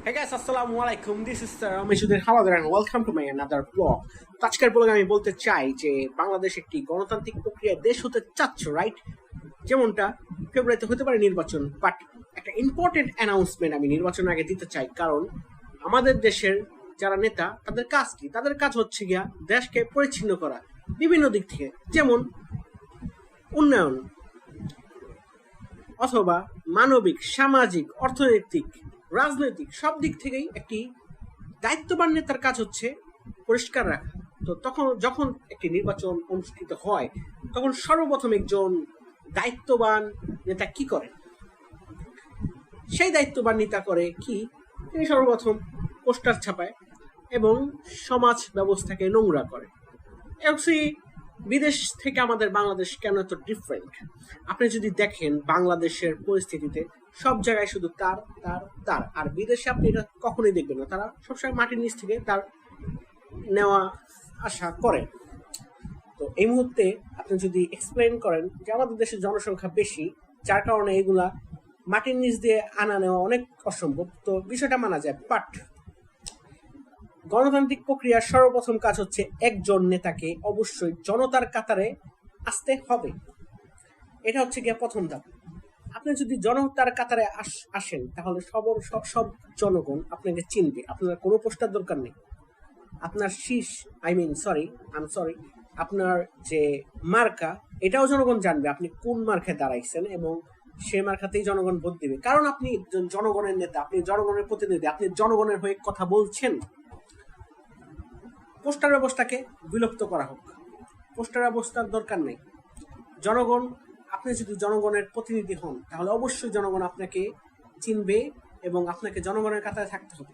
Hey guys, assalamu alaikum. This is Ramesh Halader and welcome to my another vlog. তো আজকের ব্লগে আমি বলতে চাই যে বাংলাদেশ একটি গণতান্ত্রিক প্রক্রিয়ায় দেশ হতে চাচ্ছে, রাইট? যেমনটা ফেব্রুয়ারিতে হতে পারে নির্বাচন, বাট একটা ইম্পর্টেন্ট অ্যানাউন্সমেন্ট আমি নির্বাচনের আগে দিতে চাই, কারণ আমাদের দেশের যারা নেতা তাদের কাজ কি? তাদের কাজ হচ্ছে গিয়া দেশকে পরিচ্ছন্ন করা বিভিন্ন দিক থেকে, যেমন উন্নয়ন অথবা মানবিক, সামাজিক, অর্থনৈতিক, রাজনৈতিক সব দিক থেকেই একটি দায়িত্ববান নেতার কাজ হচ্ছে পরিষ্কার রাখা। তো যখন একটি নির্বাচন অনুষ্ঠিত হয় তখন সর্বপ্রথম একজন দায়িত্ববান নেতা কি করে? সেই দায়িত্ববান নেতা করে কি? তিনি সর্বপ্রথম পোস্টার ছাপায় এবং সমাজ ব্যবস্থাকে নোংরা করে। বিদেশ থেকে আমাদের বাংলাদেশ কেন এত ডিফারেন্ট? আপনি যদি দেখেন বাংলাদেশের পরিস্থিতিতে সব জায়গায় শুধু তার তার তার, আর বিদেশে আপনি এটা কখনোই দেখবেন না। তারা সবসময় মাটির নিচ থেকে তার নেওয়া আশা করেন। তো এই মুহূর্তে আপনি যদি এক্সপ্লেন করেন যে আমাদের দেশের জনসংখ্যা বেশি, যার কারণে এগুলা মাটির নিচ দিয়ে আনা নেওয়া অনেক অসম্ভব, তো বিষয়টা মানা যায়। বাট গণতান্ত্রিক প্রক্রিয়ার সর্বপ্রথম কাজ হচ্ছে একজন নেতাকে অবশ্যই জনতার কাতারে আসতে হবে। এটা হচ্ছে গিয়ে প্রথম ধাপ। আপনি যদি জনতার কাতারে আসেন তাহলে সব জনগণ আপনাকে চিনবে। আপনার কোনো পোস্টার দরকার নেই। আপনার আপনার যে মার্কা, এটাও জনগণ জানবে আপনি কোন মার্কায় দাঁড়াইছেন, এবং সে মার্কাতেই জনগণ ভোট দিবে, কারণ আপনি জনগণের নেতা, আপনি জনগণের প্রতিনিধি, আপনি জনগণের হয়ে কথা বলছেন। পোস্টার ব্যবস্থাকে বিলুপ্ত করা হোক, পোস্টার ব্যবস্থার দরকার নেই। জনগণ, আপনি যদি জনগণের প্রতিনিধি হন তাহলে অবশ্যই জনগণ আপনাকে চিনবে এবং আপনাকে জনগণের কাতারে থাকতে হবে।